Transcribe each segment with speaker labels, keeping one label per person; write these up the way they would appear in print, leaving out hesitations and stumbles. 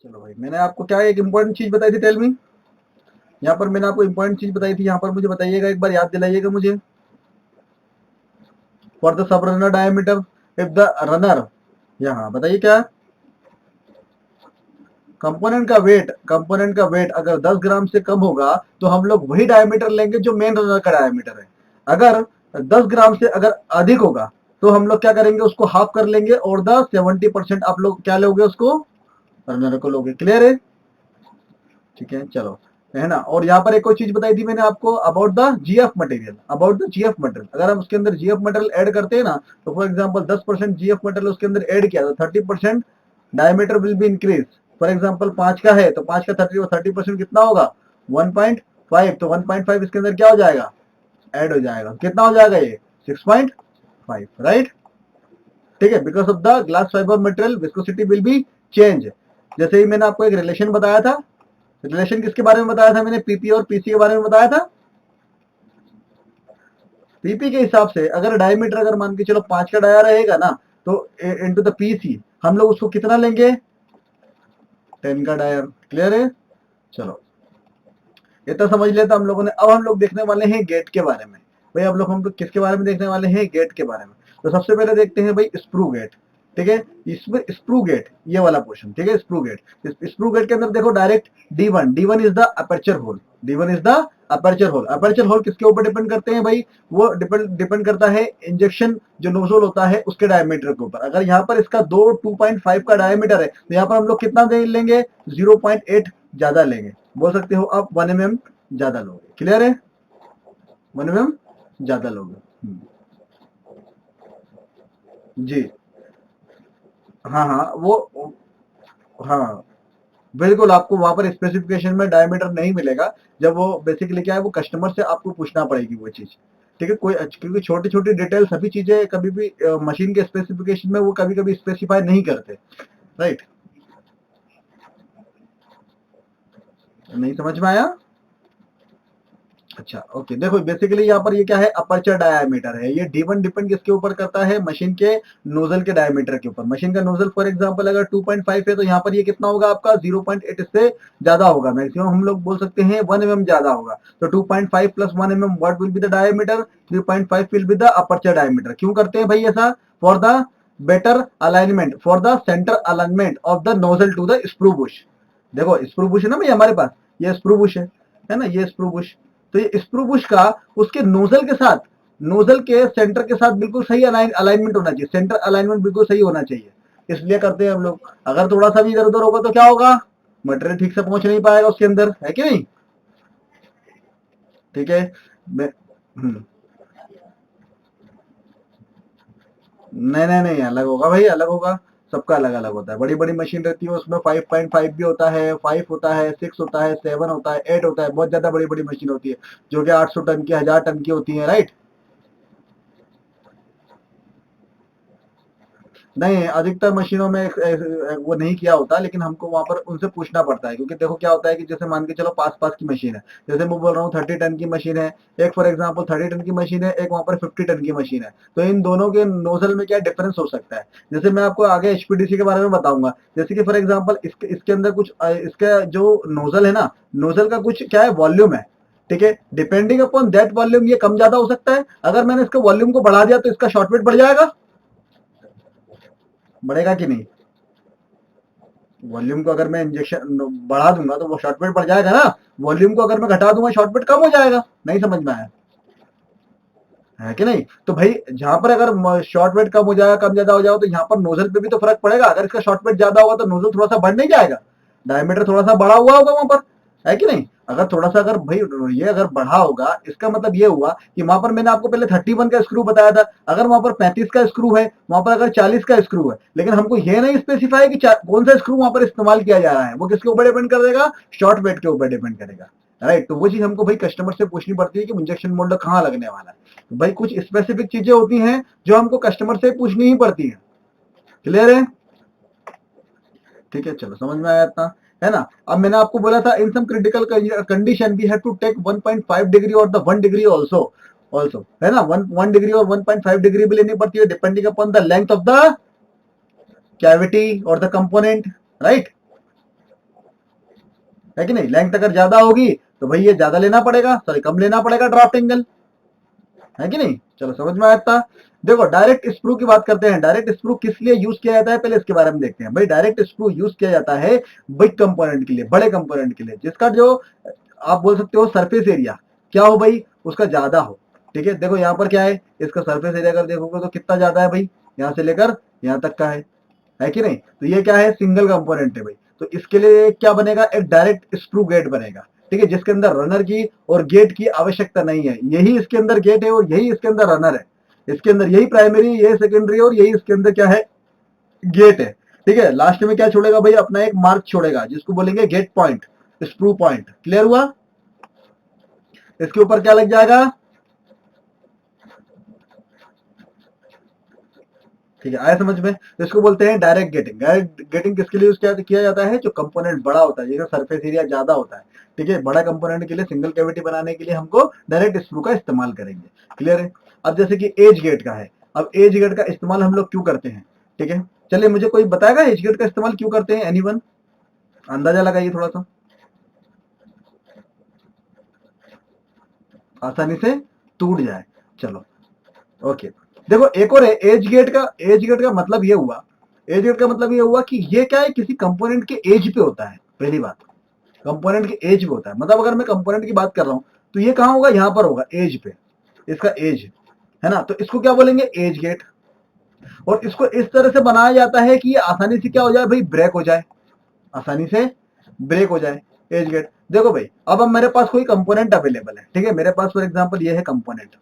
Speaker 1: चलो भाई, मैंने आपको क्या एक इंपॉर्टेंट चीज बताई थी, टेल मी। यहाँ पर मैंने आपको इंपॉर्टेंट चीज बताई थी, यहाँ पर मुझे बताइएगा, एक बार याद दिलाइएगा मुझे। For the sub runner diameter, if the runner, यहाँ बताइए क्या। कंपोनेंट का वेट अगर 10 ग्राम से कम होगा तो हम लोग वही डायमीटर लेंगे जो मेन रनर का डायमीटर है। अगर 10 ग्राम से अगर अधिक होगा तो हम लोग क्या करेंगे, उसको हाफ कर लेंगे और द 70% आप लोग क्या लोगे, उसको रनर को लोगे। क्लियर है? ठीक है, चलो, है ना। और यहाँ पर एक और चीज बताई थी मैंने आपको अबाउट द जीएफ मटेरियल, अगर हम उसके अंदर जीएफ मटेरियल ऐड करते हैं ना, तो फॉर एग्जांपल 10% जीएफ मटेरियल उसके अंदर ऐड किया तो 30% diameter will be increase. For example 5 का है तो 5 का 30% कितना होगा, 1.5। तो 1.5 इसके अंदर क्या हो जाएगा, ऐड हो जाएगा। कितना हो जाएगा ये, 6.5, राइट। ठीक है, because of the glass fibre material viscosity will be change. जैसे ही मैंने आपको एक रिलेशन बताया था, रिलेशन किसके बारे में बताया था मैंने, पीपी और पीसी के बारे में बताया था। पीपी के हिसाब से अगर डायमीटर अगर मान के चलो 5 का डाया रहेगा ना, तो इनटू द पीसी हम लोग उसको कितना लेंगे, 10 का डायर। क्लियर है? चलो, इतना समझ लेते हम लोगों ने। अब हम लोग देखने वाले हैं गेट के बारे में। भाई अब लोग हम लोग किसके बारे में देखने वाले हैं, गेट के बारे में। तो सबसे पहले देखते हैं भाई स्क्रू गेट। ठीक है, इसमें स्क्रू गेट ये वाला पोर्शन, ठीक है। स्क्रू गेट, स्क्रू गेट के अंदर देखो direct D one is the aperture hole, D one is the aperture hole. Aperture hole किसके ऊपर डिपेंड करते हैं भाई, वो डिपेंड करता है इंजेक्शन जो नोजल होता है उसके डायमीटर के ऊपर। अगर यहाँ पर इसका 2.5 का डायमीटर है तो यहाँ पर हम लोग कितना दे लेंगे, 0.8 ज्यादा लेंगे। बोल सकते हो आप 1 mm ज्यादा लोगे। क्लियर है? 1 mm ज्यादा लोगे। जी, हाँ हाँ वो, हाँ बिल्कुल, आपको वहां पर स्पेसिफिकेशन में डायमीटर नहीं मिलेगा। जब वो बेसिकली क्या है, वो कस्टमर से आपको पूछना पड़ेगी वो चीज। ठीक है, कोई क्योंकि छोटी छोटी डिटेल सभी चीजें कभी भी मशीन के स्पेसिफिकेशन में वो कभी कभी स्पेसिफाई नहीं करते, राइट। नहीं समझ में आया? अच्छा ओके, देखो बेसिकली यहाँ पर ये क्या है, अपर्चर डायमीटर है। ये डी1 डिपेंड किसके ऊपर करता है, मशीन के नोजल के डायमीटर के ऊपर। मशीन का नोजल फॉर एग्जांपल अगर 2.5 है तो यहाँ पर ये कितना होगा आपका, 0.8 इससे ज्यादा होगा। मैक्सिमम हम लोग बोल सकते हैं 1 mm ज्यादा होगा। तो 2.5 plus 1 mm what will be the diameter, 3.5 will be the aperture diameter. क्यों करते हैं भाई ऐसा, for the better alignment, for the centre alignment of the nozzle to the screw bush. देखो स्क्रू बुश है ना भाई हमारे पास, ये स्क्रू बुश है ना, ये स्क्रू बुश। तो ये स्क्रू बुश का उसके नोजल के साथ, नोजल के सेंटर के साथ बिल्कुल सही अलाइनमेंट होना चाहिए, सेंटर अलाइनमेंट बिल्कुल सही होना चाहिए। इसलिए करते हैं हम लोग। अगर थोड़ा सा भी इधर उधर होगा तो क्या होगा, मटेरियल ठीक से पहुंच नहीं पाएगा उसके अंदर, है कि नहीं। ठीक है, मैं नहीं नहीं नहीं, अलग होगा भाई, अलग होगा। सबका अलग अलग होता है। बड़ी बड़ी मशीन रहती है उसमें 5.5 भी होता है, 5 होता है, 6 होता है, 7 होता है, 8 होता है। बहुत ज्यादा बड़ी बड़ी मशीन होती है जो कि 800 टन की, 1000 टन की होती है, राइट। नहीं, अधिकतर मशीनों में वो नहीं किया होता, लेकिन हमको वहां पर उनसे पूछना पड़ता है। क्योंकि देखो क्या होता है कि जैसे मान के चलो पास पास की मशीन है, जैसे मैं बोल रहा हूँ 30 टन की मशीन है, एक फॉर एग्जांपल 30 टन की मशीन है, एक वहां पर 50 टन की मशीन है। तो इन दोनों के नोजल में क्या डिफरेंस हो सकता है, जैसे मैं आपको आगे एचपीडीसी के बारे में बताऊंगा। जैसे कि फॉर एग्जाम्पल इसके अंदर कुछ इसका जो नोजल है ना, नोजल का कुछ क्या है, वॉल्यूम है। ठीक है, डिपेंडिंग अपॉन दैट वॉल्यूम ये कम ज्यादा हो सकता है। अगर मैंने इसका वॉल्यूम को बढ़ा दिया तो इसका शॉर्टवेट बढ़ जाएगा, बढ़ेगा कि नहीं। वॉल्यूम को अगर मैं इंजेक्शन बढ़ा दूंगा तो वो शॉर्टवेट बढ़ जाएगा ना। वॉल्यूम को अगर मैं घटा दूंगा शॉर्टवेट कम हो जाएगा। नहीं समझ में आया, है कि नहीं। तो भाई जहां पर अगर शॉर्ट वेट कम हो जाएगा, कम ज्यादा हो जाएगा, तो यहाँ पर नोजल पे भी तो फर्क पड़ेगा। अगर इसका शॉर्ट वेट ज्यादा होगा तो नोजल थोड़ा सा बढ़ नहीं जाएगा, डायमीटर थोड़ा सा बढ़ा हुआ होगा वहां पर, है कि नहीं। अगर थोड़ा सा अगर भाई ये अगर बढ़ा होगा, इसका मतलब ये हुआ कि वहां पर मैंने आपको पहले 31 का स्क्रू बताया था, अगर वहां पर 35 का स्क्रू है, वहां पर अगर 40 का स्क्रू है, लेकिन हमको ये नहीं स्पेसिफाई कि कौन सा स्क्रू वहां पर इस्तेमाल किया जा रहा है, वो किसके ऊपर डिपेंड करेगा, शॉर्ट वेट के ऊपर डिपेंड करेगा, राइट। तो वो चीज हमको भाई कस्टमर से पूछनी पड़ती है कि इंजेक्शन मोल्डर कहाँ लगने वाला है। तो भाई कुछ स्पेसिफिक चीजें होती हैं जो हमको कस्टमर से पूछनी ही पड़ती है। क्लियर है? ठीक है, चलो समझ में आया इतना, है ना। अब मैंने आपको बोला था in some critical condition we have to take 1.5 degree और द 1 डिग्री ऑल्सो, ऑल्सो है ना। 1 डिग्री और 1.5 डिग्री भी लेनी पड़ती है depending upon the length of the cavity और द कंपोनेंट, राइट। है कि नहीं। लेंथ अगर ज्यादा होगी तो भाई ये ज्यादा लेना पड़ेगा, सॉरी कम लेना पड़ेगा ड्राफ्ट एंगल, है कि नहीं। चलो समझ में आया था। देखो डायरेक्ट स्क्रू की बात करते हैं। डायरेक्ट स्क्रू किस लिए यूज किया जाता है पहले इसके बारे में देखते हैं। भाई डायरेक्ट स्क्रू यूज किया जाता है बिग कंपोनेंट के लिए, बड़े कंपोनेंट के लिए, जिसका जो आप बोल सकते हो सरफेस एरिया क्या हो भाई, उसका ज्यादा हो। ठीक है, देखो यहाँ पर क्या है, इसका सरफेस एरिया अगर देखोगे तो कितना ज्यादा है भाई, यहाँ से लेकर यहाँ तक का है कि नहीं। तो ये क्या है, सिंगल कंपोनेंट है भाई। तो इसके लिए क्या बनेगा, एक डायरेक्ट स्क्रू गेट बनेगा। ठीक है, जिसके अंदर रनर की और गेट की आवश्यकता नहीं है। यही इसके अंदर गेट है और यही इसके अंदर रनर है। इसके अंदर यही प्राइमरी, यही सेकेंडरी और यही इसके अंदर क्या है, गेट है। ठीक है, लास्ट में क्या छोड़ेगा भाई, अपना एक मार्क छोड़ेगा जिसको बोलेंगे gate point, screw point. Clear हुआ। इसके ऊपर क्या लग जाएगा, ठीक है, आया समझ में। तो इसको बोलते हैं डायरेक्ट गेटिंग। डायरेक्ट गेटिंग किसके लिए यूज किया जाता है, जो कंपोनेंट बड़ा होता है, जिसका सरफेस एरिया ज्यादा होता है। ठीक है, बड़ा कंपोनेंट के लिए, सिंगल कैविटी बनाने के लिए हमको डायरेक्ट स्क्रू का इस्तेमाल करेंगे। क्लियर है। अब जैसे कि एज गेट का है, अब एज गेट का इस्तेमाल हम लोग क्यों करते हैं। ठीक है, चलिए मुझे कोई बताएगा एज गेट का इस्तेमाल क्यों करते हैं, एनीवन, अंदाजा लगाइए थोड़ा सा, आसानी से टूट जाए। चलो ओके, देखो एक और है एज गेट का। एज गेट का मतलब ये हुआ, एज गेट का मतलब ये हुआ कि ये क्या है, किसी कंपोनेंट के एज पे होता है। पहली बात, कंपोनेंट के एज पे होता है। मतलब अगर मैं कंपोनेंट की बात कर रहा हूं तो ये कहां होगा, यहां पर होगा एज पे, इसका एज है ना। तो इसको क्या बोलेंगे, एज गेट। और इसको इस तरह से बनाया जाता है कि ये आसानी से क्या हो जाए भाई, ब्रेक हो जाए, आसानी से ब्रेक हो जाए। एज गेट, देखो भाई अब मेरे पास कोई कंपोनेंट अवेलेबल है। ठीक है, मेरे पास फॉर एग्जांपल ये है कंपोनेंट।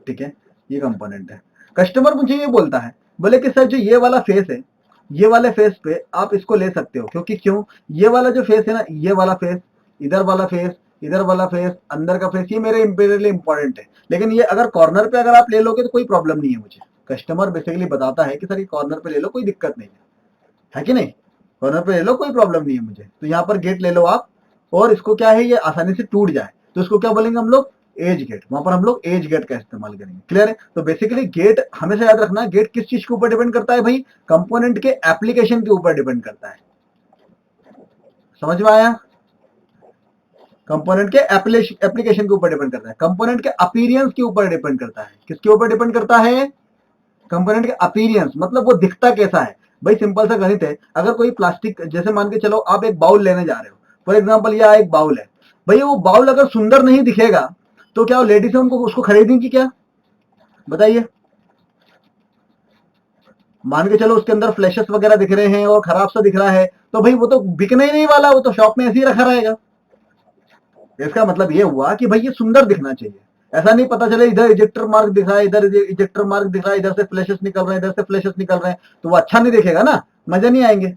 Speaker 1: ठीक है, ये कंपोनेंट है। कस्टमर मुझे ये बोलता है, बोले कि सर जो ये वाला फेस है, ये वाले फेस पे आप इसको ले सकते हो, क्योंकि क्यों, ये वाला जो फेस है ना, ये वाला फेस, इधर वाला फेस, इधर वाला फेस, अंदर का फेस, ये मेरे लिए इंपॉर्टेंट है। लेकिन ये अगर कॉर्नर पे अगर आप ले लोगे तो कोई प्रॉब्लम नहीं है मुझे। कस्टमर बेसिकली बताता है कि सर ये कॉर्नर पे ले लो, कोई दिक्कत नहीं है कि नहीं, कॉर्नर पे ले लो, कोई प्रॉब्लम नहीं है मुझे। तो यहाँ पर गेट ले लो आप, और इसको क्या है, ये आसानी से टूट जाए, तो इसको क्या बोलेंगे हम लोग, एज गेट। वहां पर हम लोग एज गेट का इस्तेमाल करेंगे। क्लियर है। तो बेसिकली गेट हमेशा याद रखना, गेट किस चीज के ऊपर डिपेंड करता है भाई, कंपोनेंट के एप्लीकेशन के ऊपर डिपेंड करता है। समझ में आया, कंपोनेंट के एप्लीकेशन के ऊपर डिपेंड करता है, कंपोनेंट के अपीरियंस के ऊपर डिपेंड करता है। किसके ऊपर डिपेंड करता है, कंपोनेंट के अपीरियंस, मतलब वो दिखता कैसा है। भाई सिंपल सा गणित है, अगर कोई प्लास्टिक, जैसे मान के चलो आप एक बाउल लेने जा रहे हो, फॉर एग्जांपल यह एक बाउल है। भाई वो बाउल अगर सुंदर नहीं दिखेगा तो क्या लेडीज है उनको उसको खरीदेंगी क्या, बताइए। मान के चलो उसके अंदर फ्लैशेस वगैरह दिख रहे हैं और खराब सा दिख रहा है, तो भाई वो तो बिकने ही नहीं वाला, वो तो शॉप में ऐसे ही रखा रहेगा। इसका मतलब ये हुआ कि भाई ये सुंदर दिखना चाहिए। ऐसा नहीं पता चले इधर इजेक्टर मार्क दिख रहा है, इधर इजेक्टर मार्क दिख रहा है, इधर से फ्लैशेस निकल रहे हैं, इधर से फ्लैशेस निकल रहे हैं, तो वो अच्छा नहीं दिखेगा ना, मजे नहीं आएंगे,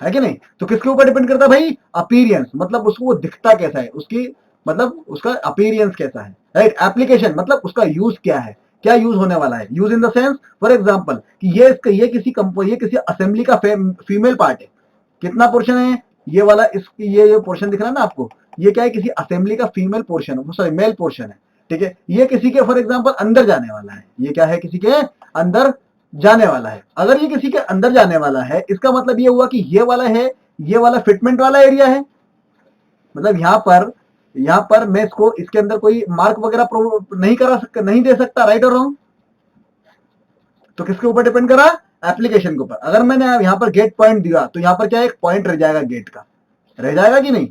Speaker 1: है कि नहीं। तो किसके ऊपर डिपेंड करता है भाई, अपीरियंस, मतलब उसको वो दिखता कैसा है, उसकी मतलब उसका अपीरियंस कैसा है, राइट। एप्लीकेशन मतलब उसका यूज क्या है, क्या यूज होने वाला है, use in the sense for example कि ये किसी असेंबली का फीमेल पार्ट है। कितना पोर्शन है ये वाला, इसकी ये पोर्शन दिख रहा है ना आपको, ये क्या है, किसी असेंबली का female portion, sorry male portion है। ठीक है, ये किसी के फॉर एग्जांपल अंदर जाने वाला है, ये क्या है, किसी के अंदर जाने वाला है। अगर ये किसी के अंदर जाने वाला है, इसका मतलब ये हुआ कि ये वाला है, ये वाला फिटमेंट वाला एरिया है। मतलब यहाँ पर मैं इसको, इसके अंदर कोई मार्क वगैरह नहीं करा सकता, नहीं दे सकता, राइट और रॉन्ग। तो किसके ऊपर डिपेंड करा, एप्लीकेशन के ऊपर। अगर मैंने यहाँ पर गेट पॉइंट दिया तो यहाँ पर क्या एक पॉइंट रह जाएगा, गेट का रह जाएगा कि नहीं,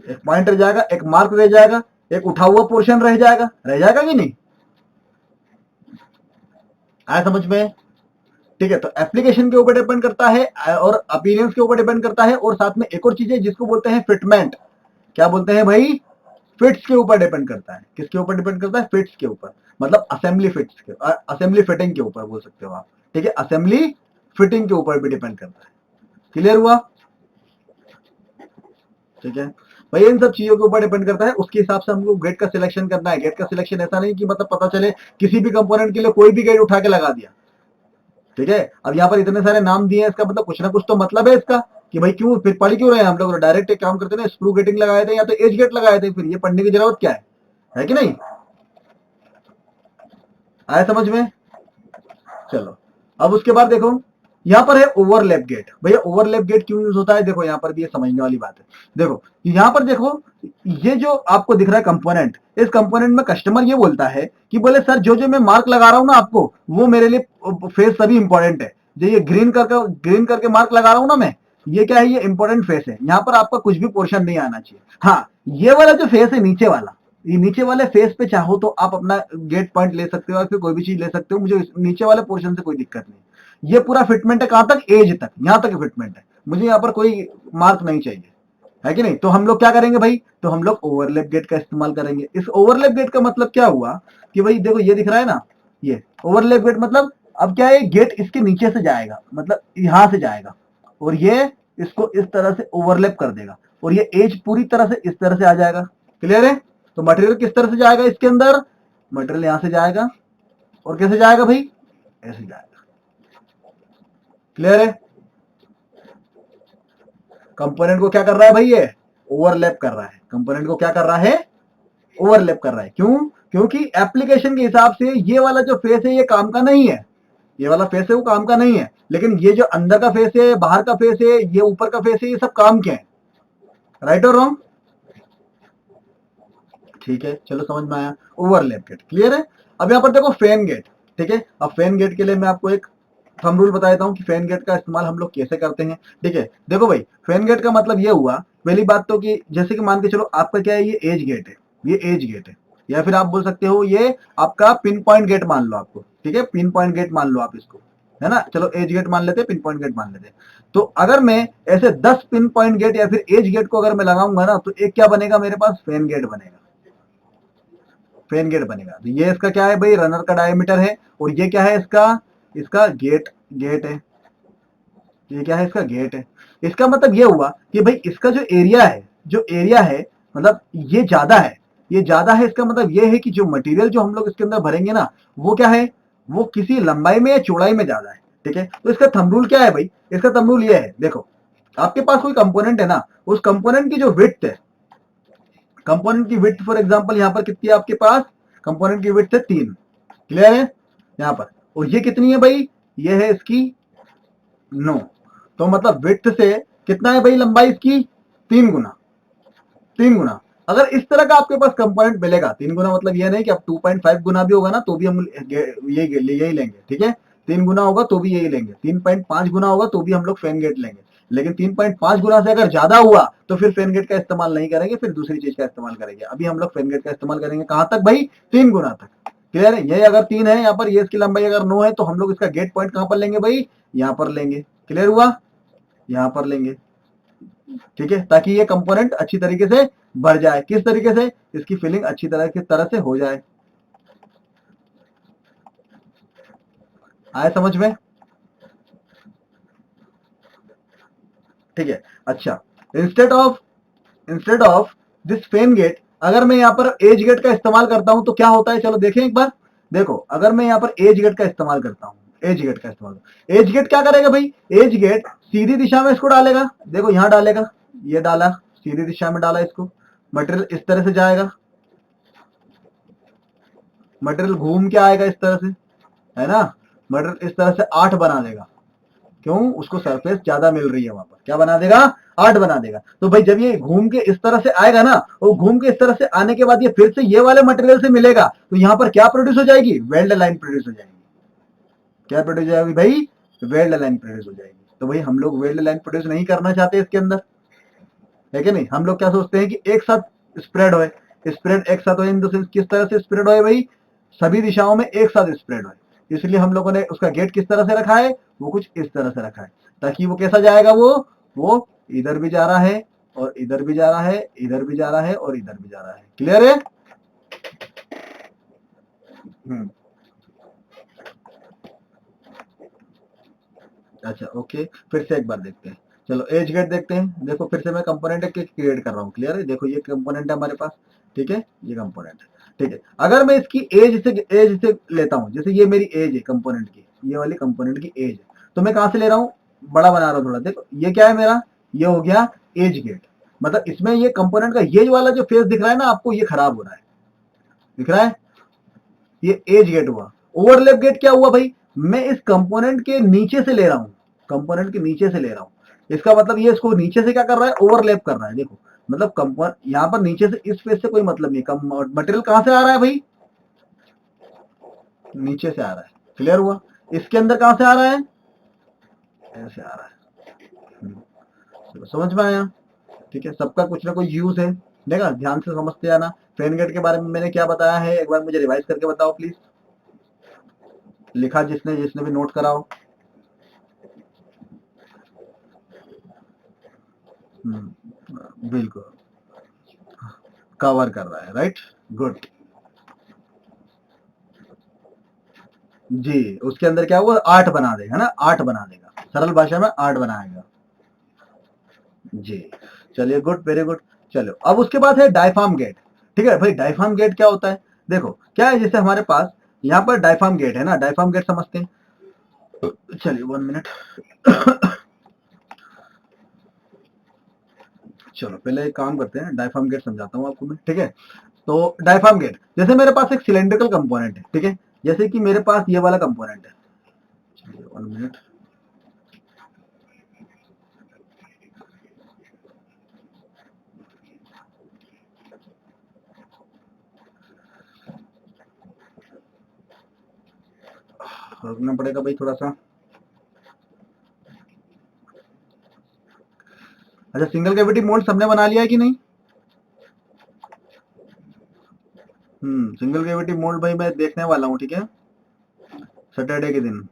Speaker 1: एक पॉइंट रह जाएगा, एक मार्क रह जाएगा, एक उठा हुआ पोर्शन रह जाएगा कि नहीं, आया समझ में। ठीक है, तो एप्लीकेशन के ऊपर डिपेंड करता है और अपीयरेंस के ऊपर डिपेंड करता है, और साथ में एक और चीज है जिसको बोलते हैं फिटमेंट। क्या बोलते हैं भाई, फिट्स के ऊपर डिपेंड करता है। किसके ऊपर डिपेंड करता है, फिट्स के ऊपर, मतलब असेंबली फिट्स के, असेंबली फिटिंग के ऊपर बोल सकते हो आप। ठीक है, असेंबली फिटिंग के ऊपर भी डिपेंड करता है। क्लियर हुआ। ठीक है भाई, इन सब चीजों के ऊपर डिपेंड करता है, उसके हिसाब से हमको गेट का सिलेक्शन करना है। गेट का सिलेक्शन ऐसा नहीं कि मतलब पता चले किसी भी कंपोनेंट के लिए कोई भी गेट उठा के लगा दिया। ठीक है, अब यहाँ पर इतने सारे नाम दिए हैं, इसका मतलब कुछ ना कुछ तो मतलब है इसका, कि भाई क्यों फिर पढ़ क्यों रहे हैं हम लोग, डायरेक्ट एक काम करते ना, स्क्रू गेटिंग लगाए थे या तो एज गेट लगाए थे, फिर ये पढ़ने की जरूरत क्या है कि नहीं, आया समझ में। चलो अब उसके बाद देखो, यहाँ पर है ओवरलैप गेट। भैया ओवरलैप गेट क्यों यूज होता है, देखो यहाँ पर भी ये समझने वाली बात है। देखो यहाँ पर देखो, ये जो आपको दिख रहा है कंपोनेंट, इस कंपोनेंट में कस्टमर ये बोलता है कि बोले सर जो जो मैं मार्क लगा रहा हूँ ना आपको, वो मेरे लिए फेस सभी इंपॉर्टेंट है। जो ये ग्रीन करके मार्क लगा रहा हूँ ना मैं, ये क्या है, ये इंपॉर्टेंट फेस है। यहाँ पर आपका कुछ भी पोर्शन नहीं आना चाहिए। हाँ, ये वाला जो फेस है नीचे वाला, ये नीचे वाले फेस पे चाहो तो आप अपना गेट पॉइंट ले सकते हो या फिर कोई भी चीज ले सकते हो, मुझे नीचे वाले पोर्शन से कोई दिक्कत नहीं। ये पूरा फिटमेंट है कहां तक, एज तक, यहां तक फिटमेंट है, मुझे यहाँ पर कोई मार्क नहीं चाहिए, है कि नहीं। तो हम लोग क्या करेंगे भाई, तो हम लोग ओवरलैप गेट का इस्तेमाल करेंगे। इस ओवरलैप गेट का मतलब क्या हुआ कि भाई देखो ये दिख रहा है ना, ये ओवरलैप गेट मतलब अब क्या है, गेट इसके नीचे से जाएगा, मतलब यहां से जाएगा और ये इसको इस तरह से ओवरलैप कर देगा और ये एज पूरी तरह से इस तरह से आ जाएगा। क्लियर है। तो मटेरियल किस तरह से जाएगा इसके अंदर, मटेरियल यहां से जाएगा और कैसे जाएगा भाई, ऐसे जाएगा। क्लियर है। कंपोनेंट को क्या कर रहा है भाई, ये ओवरलैप कर रहा है। कंपोनेंट को क्या कर रहा है, ओवरलैप कर रहा है। क्यों, क्योंकि एप्लीकेशन के हिसाब से ये वाला जो फेस है ये काम का नहीं है, ये वाला फेस है वो काम का नहीं है, लेकिन ये जो अंदर का फेस है, बाहर का फेस है, ये ऊपर का फेस है, ये सब काम के हैं। राइट और रॉन्ग, ठीक है, चलो समझ में आया। ओवरलैप गेट क्लियर है। अब यहाँ पर देखो फैन गेट, ठीक है। अब फैन गेट के लिए मैं आपको एक थंब रूल बता देता हूँ कि फैन गेट का इस्तेमाल हम लोग कैसे करते हैं। ठीक है, देखो भाई फैन गेट का मतलब ये हुआ, पहली बात तो कि जैसे कि मान के चलो आपका क्या है, ये एज गेट है, ये एज गेट है, या फिर आप बोल सकते हो ये आपका पिन पॉइंट गेट मान लो आपको, ठीक है, पिन पॉइंट गेट मान लो आप इसको, है ना। चलो एज गेट मान लेते हैं, पिन पॉइंट गेट मान लेते हैं। तो अगर मैं ऐसे 10 पिन पॉइंट गेट या फिर एज गेट को अगर मैं लगाऊंगा ना, तो एक क्या बनेगा मेरे पास, फैन गेट बनेगा, फैन गेट बनेगा। तो ये इसका क्या है भाई, रनर का डायमीटर है और ये क्या है इसका, इसका गेट गेट है, ये क्या है इसका गेट है। इसका मतलब ये हुआ कि भाई इसका जो एरिया है, जो एरिया है मतलब ये ज्यादा है, ये ज्यादा है। इसका मतलब ये है कि जो मटेरियल जो हम लोग इसके अंदर भरेंगे ना, वो क्या है, वो किसी लंबाई में या चौड़ाई में ज्यादा है। ठीक है, तो इसका थंब रूल क्या है भाई, इसका थंब रूल ये है, देखो आपके पास कोई कंपोनेंट है ना, उस कंपोनेंट की जो विड्थ है, कंपोनेंट की विड्थ फॉर एग्जांपल यहाँ पर कितनी है आपके पास, कंपोनेंट की विड्थ है 3। क्लियर है यहाँ पर, और ये कितनी है भाई, ये है इसकी 9। तो मतलब विड्थ से कितना है भाई लंबाई इसकी, 3 गुना, 3 गुना। अगर इस तरह का आपके पास कंपोनेंट मिलेगा 3 गुना, मतलब ये नहीं कि अब 2.5 गुना भी होगा ना तो भी हम यही लेंगे। ठीक है, 3 गुना होगा तो भी यही लेंगे, 3.5 गुना होगा तो भी हम लोग फैन गेट लेंगे। लेकिन 3.5 गुना से अगर ज्यादा हुआ तो फिर फैन गेट का इस्तेमाल नहीं करेंगे, फिर दूसरी चीज का इस्तेमाल करेंगे। अभी हम लोग फैन गेट का इस्तेमाल करेंगे कहां तक भाई, 3 गुना तक। क्लियर है। ये अगर 3 है यहाँ पर, ये इसकी लंबाई अगर 9 है, तो हम लोग इसका गेट पॉइंट कहां पर लेंगे भाई, यहाँ पर लेंगे। क्लियर हुआ, यहाँ पर लेंगे। ठीक है, ताकि ये कंपोनेंट अच्छी तरीके से भर जाए। किस तरीके से, इसकी फिलिंग अच्छी तरह से हो जाए। आए समझ में, ठीक है। अच्छा, instead of this fan gate, अगर मैं यहाँ पर एज गेट का इस्तेमाल करता हूं तो क्या होता है, चलो देखें एक बार। देखो अगर मैं यहाँ पर एज गेट का इस्तेमाल करता हूं, एज गेट का इस्तेमाल, एज गेट क्या करेगा भाई, एज गेट सीधी दिशा में इसको डालेगा, देखो यहां डालेगा, ये डाला, सीधी दिशा में डाला इसको, मटेरियल इस तरह से जाएगा, मटेरियल घूम के आएगा इस तरह से, है ना। मटेरियल इस तरह से 8 बना देगा, क्यों, उसको सरफेस ज्यादा मिल रही है वहां पर, क्या बना देगा, 8 बना देगा। तो भाई जब ये घूम के इस तरह से आएगा ना, और घूम के इस तरह से आने के बाद ये फिर से ये वाले मटेरियल से मिलेगा, तो यहां पर क्या प्रोड्यूस हो जाएगी, वेल्ड लाइन प्रोड्यूस हो जाएगी। क्या प्रोड्यूस हो जाएगी भाई, वेल्ड लाइन प्रोड्यूस हो जाएगी। तो भाई हम लोग वेल्ड लाइन प्रोड्यूस नहीं करना चाहते इसके अंदर, है कि नहीं। हम लोग क्या सोचते हैं कि एक साथ स्प्रेड होए, स्प्रेड एक साथ होए इन द सेंस किस तरह से स्प्रेड होए भाई, सभी दिशाओं में एक साथ स्प्रेड होए। इसलिए हम लोगों ने उसका गेट किस तरह से रखा है, वो कुछ इस तरह से रखा है, ताकि वो कैसा जाएगा, वो इधर भी जा रहा है और इधर भी जा रहा है, इधर भी जा रहा है और इधर भी जा रहा है। क्लियर है। अच्छा ओके, फिर से एक बार देखते हैं। चलो एज गेट देखते हैं। देखो फिर से मैं कंपोनेंट क्रिएट कर रहा हूँ। क्लियर है, देखो ये कंपोनेंट है हमारे पास, ठीक है, ये कंपोनेंट है। ठीक है, अगर मैं इसकी एज से लेता हूँ, जैसे ये मेरी एज है कंपोनेंट की, ये वाली कंपोनेंट की एज है, तो मैं कहां से ले रहा हूँ, बड़ा बना रहा हूँ थोड़ा। देखो ये क्या है मेरा, ये हो गया एज गेट, मतलब इसमें ये कंपोनेंट का ये वाला जो फेस दिख रहा है ना आपको, ये खराब हो रहा है, दिख रहा है, ये एज गेट हुआ। ओवरलैप गेट क्या हुआ भाई, मैं इस कंपोनेंट के नीचे से ले रहा हूं, कंपोनेंट के नीचे से ले रहा हूँ। इसका मतलब ये इसको नीचे से क्या कर रहा है, ओवरलैप कर रहा है। देखो मतलब कंपोनेंट यहाँ पर नीचे से इस फेस से कोई मतलब नहीं, मटेरियल कहां से आ रहा है भाई, नीचे से आ रहा है। क्लियर हुआ। इसके अंदर कहां से आ रहा है, ऐसे आ रहा है। चलो समझ में आया। ठीक है, सबका कुछ ना कुछ यूज है, देखा, ध्यान से समझते आना। फैन गेट के बारे में मैंने क्या बताया है, एक बार मुझे रिवाइज करके बताओ प्लीज। लिखा जिसने जिसने भी नोट कराओ। बिल्कुल कवर कर रहा है, राइट, गुड। जी, उसके अंदर क्या हुआ, आर्ट बना देगा ना, आर्ट बना देगा, सरल भाषा में आर्ट बनाएगा। जी, चलिए गुड, वेरी गुड। चलो अब उसके बाद है डायफ्राम गेट। ठीक है भाई, डायफ्राम गेट क्या होता है, देखो क्या है, जैसे हमारे पास यहाँ पर डायफ्राम गेट है ना, डायफ्राम गेट समझते हैं। चलिए 1 मिनट। चलो पहले एक काम करते हैं, डायफ्राम गेट समझाता हूँ आपको मैं। ठीक है, तो डायफ्राम गेट, जैसे मेरे पास एक सिलेंड्रिकल कंपोनेंट है, ठीक है, जैसे कि मेरे पास ये वाला कंपोनेंट है। चलिए 1 मिनट। रुकना पड़ेगा भाई थोड़ा सा। अच्छा, सिंगल कैविटी मोल्ड सबने बना लिया है कि नहीं? सिंगल कैविटी मोल्ड भाई मैं देखने वाला हूँ, ठीक है, सैटरडे के दिन।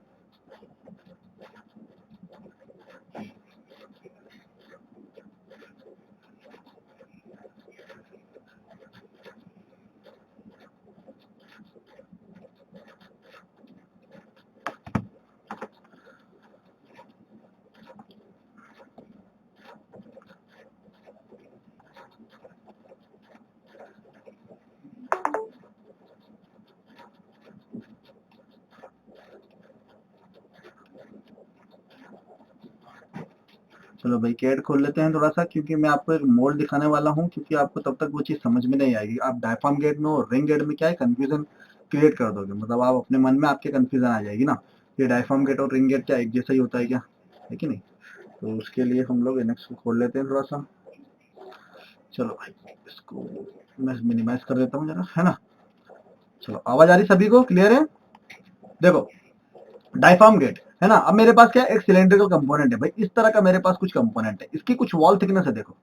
Speaker 1: चलो भाई कैड खोल लेते हैं थोड़ा सा, क्योंकि मैं आपको एक मोल्ड दिखाने वाला हूँ, क्योंकि आपको तब तक वो चीज समझ में नहीं आएगी। आप डायफ्राम गेट में और रिंग गेट में क्या है, कंफ्यूजन क्रिएट कर दोगे, मतलब आप अपने मन में आपके कंफ्यूजन आ जाएगी ना, ये डायफ्राम गेट और रिंग गेट क्या एक जैसा ही होता है क्या, है कि नहीं? तो उसके लिए हम लोग एनएक्स को खोल लेते हैं थोड़ा सा। चलो भाई इसको मैं मिनिमाइज कर देता हूँ जरा, है ना। चलो आवाज आ रही सभी को, क्लियर है? देखो डायफ्राम गेट है ना, अब मेरे पास क्या है, एक सिलेंड्रिकल कंपोनेंट है भाई, इस तरह का मेरे पास कुछ कंपोनेंट है, इसकी कुछ वॉल थिकनेस है, देखो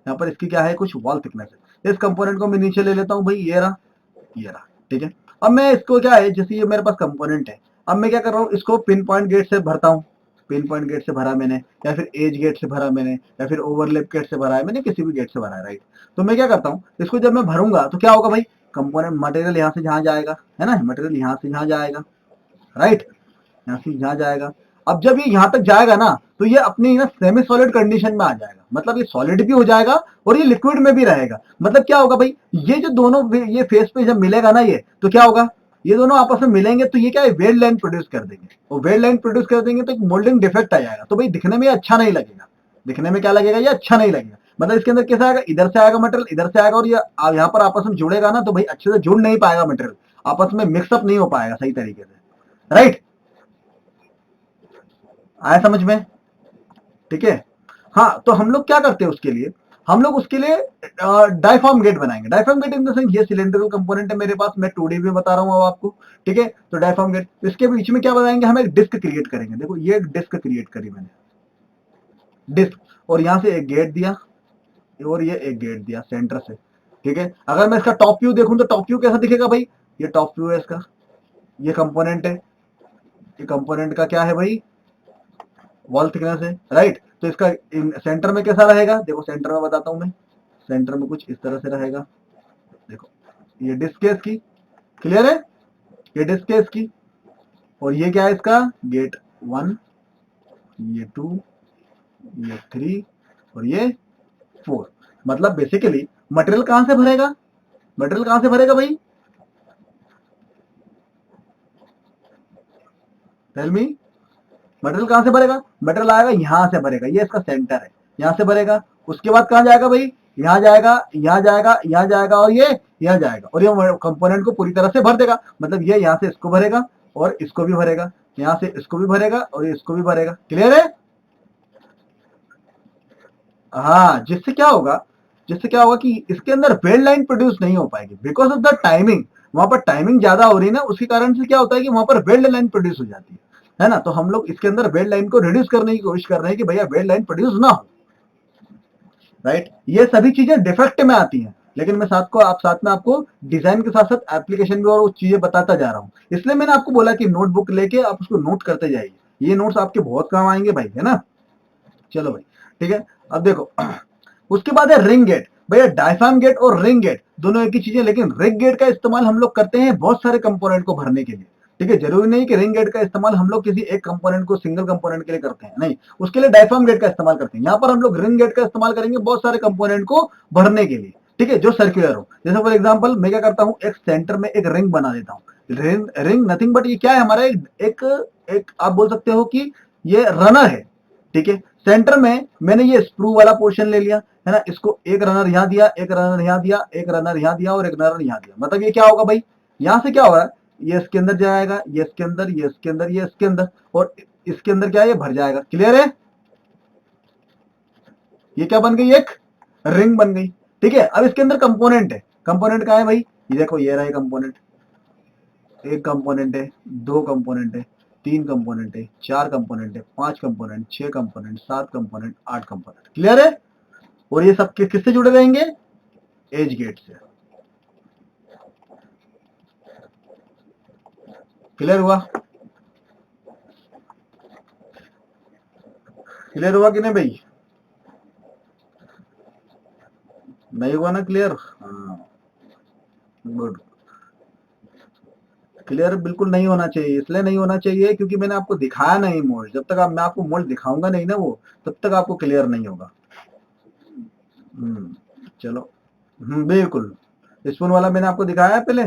Speaker 1: यहाँ पर इसकी क्या है, कुछ वॉल थिकनेस है। इस कंपोनेंट को मैं नीचे ले लेता हूँ भाई, ये रहा, ये रहा, ठीक है। अब मैं इसको क्या है, जैसे ये मेरे पास कंपोनेंट है, अब मैं क्या कर रहा हूँ, इसको पिन पॉइंट गेट से भरता हूँ। पिन पॉइंट गेट से भरा मैंने, या फिर एज गेट से भरा मैंने, या फिर ओवरलैप गेट से भरा है मैंने, किसी भी गेट से भरा है, राइट। तो मैं क्या करता हूँ, इसको जब मैं भरूंगा तो क्या होगा भाई, कंपोनेंट मटेरियल यहाँ से जहाँ जाएगा, है ना, मटेरियल यहाँ से जहाँ जाएगा, राइट, यहाँ से यहाँ जाएगा। अब जब ये यहाँ तक जाएगा ना, तो ये अपनी ना सेमी सॉलिड कंडीशन में आ जाएगा, मतलब ये सॉलिड भी हो जाएगा और ये लिक्विड में भी रहेगा। मतलब क्या होगा भाई, ये जो दोनों ये फेस पे जब मिलेगा ना, ये तो क्या होगा, ये दोनों आपस में मिलेंगे तो ये क्या है, वेड लाइन प्रोड्यूस कर देंगे, और वेड लाइन प्रोड्यूस कर देंगे तो एक मोल्डिंग डिफेक्ट आ जाएगा, तो भाई दिखने में अच्छा नहीं लगेगा। दिखने में क्या लगेगा, ये अच्छा नहीं लगेगा। मतलब इसके अंदर कैसा आएगा, इधर से आएगा मटेरियल, इधर से आएगा, और ये यहाँ पर आपस में जुड़ेगा ना, तो भाई अच्छे से जुड़ नहीं पाएगा मटेरियल, आपस में मिक्सअप नहीं हो पाएगा सही तरीके से, राइट। आया समझ में? ठीक है। हाँ, तो हम लोग क्या करते हैं उसके लिए, हम लोग उसके लिए डायफ्राम गेट बनाएंगे। Diaphragm get in the sense ये सिलेंड्रिकल कंपोनेंट है मेरे पास, मैं 2D में बता रहा हूँ अब आपको, ठीक है। तो डायफ्राम गेट, इसके बीच में क्या बनाएंगे, हम एक डिस्क क्रिएट करेंगे। देखो ये एक डिस्क क्रिएट करी मैंने, डिस्क, और यहाँ से एक गेट दिया, और ये एक गेट दिया सेंटर से, ठीक है। अगर मैं इसका टॉप व्यू देखूं तो टॉप व्यू कैसा दिखेगा भाई, ये टॉप व्यू है इसका, ये कंपोनेंट है, ये कंपोनेंट का क्या है भाई, वॉल थिकनेस है, राइट। तो इसका सेंटर में कैसा रहेगा, देखो सेंटर में बताता हूं मैं, सेंटर में कुछ इस तरह से रहेगा। देखो ये डिस्क है इसकी, क्लियर है, ये डिस्क है इसकी, और ये क्या है इसका, गेट 1, ये 2, ये 3, और ये 4। मतलब बेसिकली मटेरियल कहां से भरेगा, मटेरियल कहां से भरेगा भाई, टेल मी, मटेरियल कहां से भरेगा, मटेरियल आएगा यहां से भरेगा, ये इसका सेंटर है, यहां से भरेगा। उसके बाद कहां जाएगा भाई, यहाँ जाएगा, यहाँ जाएगा, यहाँ जाएगा, और ये यहाँ जाएगा, और ये कंपोनेंट को पूरी तरह से भर देगा। मतलब ये यहाँ से इसको भरेगा और इसको भी भरेगा, यहाँ से इसको भी भरेगा और इसको भी भरेगा, क्लियर है? हाँ, जिससे क्या होगा कि इसके अंदर वेल लाइन प्रोड्यूस नहीं हो पाएगी बिकॉज ऑफ द टाइमिंग। वहां पर टाइमिंग ज्यादा हो रही है ना, उसके कारण से क्या होता है कि वहां पर वेल्ड लाइन प्रोड्यूस हो जाती है ना। तो हम लोग इसके अंदर वेल्ड लाइन को रिड्यूस करने की कोशिश कर रहे हैं कि भैया वेल्ड लाइन प्रोड्यूस ना हो। राइट, ये सभी चीजें डिफेक्ट में आती हैं, लेकिन मैं साथ में आपको डिजाइन के साथ साथ एप्लीकेशन भी और वो चीजें बताता जा रहा हूँ। इसलिए मैंने आपको बोला कि नोटबुक लेके आप उसको नोट करते जाइए, ये नोट्स आपके बहुत काम आएंगे भाई, है ना। चलो भाई, ठीक है। अब देखो उसके बाद है रिंग गेट। भैया डायफ्राम गेट और रिंग गेट दोनों एक ही चीज है, लेकिन रिंग गेट का इस्तेमाल हम लोग करते हैं बहुत सारे कंपोनेंट को भरने के लिए। ठीक है, जरूरी नहीं कि रिंग गेट का इस्तेमाल हम लोग किसी एक कंपोनेंट को सिंगल कंपोनेंट के लिए करते हैं, नहीं, उसके लिए डायफ्राम गेट का इस्तेमाल करते हैं। यहाँ पर हम लोग रिंग गेट का इस्तेमाल करेंगे बहुत सारे कंपोनेंट को भरने के लिए, ठीक है, जो सर्कुलर हो। जैसे फॉर एग्जाम्पल मैं क्या करता हूँ, एक सेंटर में एक रिंग बना देता हूँ। रिंग नथिंग बट ये क्या है हमारा एक आप बोल सकते हो कि ये रनर है। ठीक है, सेंटर में मैंने ये स्क्रू वाला पोर्शन ले लिया, है ना, इसको एक रनर यहां दिया, एक रनर यहां दिया, एक रनर यहां दिया और एक रनर यहां दिया। मतलब ये क्या होगा भाई, यहां से क्या हो रहा है, ये इसके अंदर जाएगा, ये इसके अंदर, ये इसके अंदर, ये इसके अंदर, और इसके अंदर क्या है, ये भर जाएगा। क्लियर है, ये क्या बन गई, एक रिंग बन गई। ठीक है, अब इसके अंदर कंपोनेंट है। कंपोनेंट क्या है भाई, ये देखो, ये रहा कंपोनेंट। एक कंपोनेंट है, दो कंपोनेंट है, तीन कंपोनेंट है, चार कंपोनेंट है, पांच कंपोनेंट, छह कंपोनेंट, सात कंपोनेंट, आठ कंपोनेंट। क्लियर है, और ये सब किससे जुड़े रहेंगे, एज गेट से। क्लियर हुआ, क्लियर हुआ कि नहीं भाई, नहीं हुआ ना क्लियर, हाँ, गुड। क्लियर बिल्कुल नहीं होना चाहिए, इसलिए नहीं होना चाहिए क्योंकि मैंने आपको दिखाया नहीं मोल्ड। जब तक मैं आपको मोल्ड दिखाऊंगा नहीं ना वो, तब तक आपको क्लियर नहीं होगा। चलो, बिल्कुल। स्पून वाला मैंने आपको दिखाया है पहले।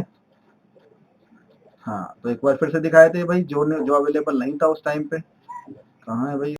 Speaker 1: हाँ, तो एक बार फिर से दिखाए थे भाई, जो अवेलेबल नहीं था उस टाइम पे। कहाँ है भाई।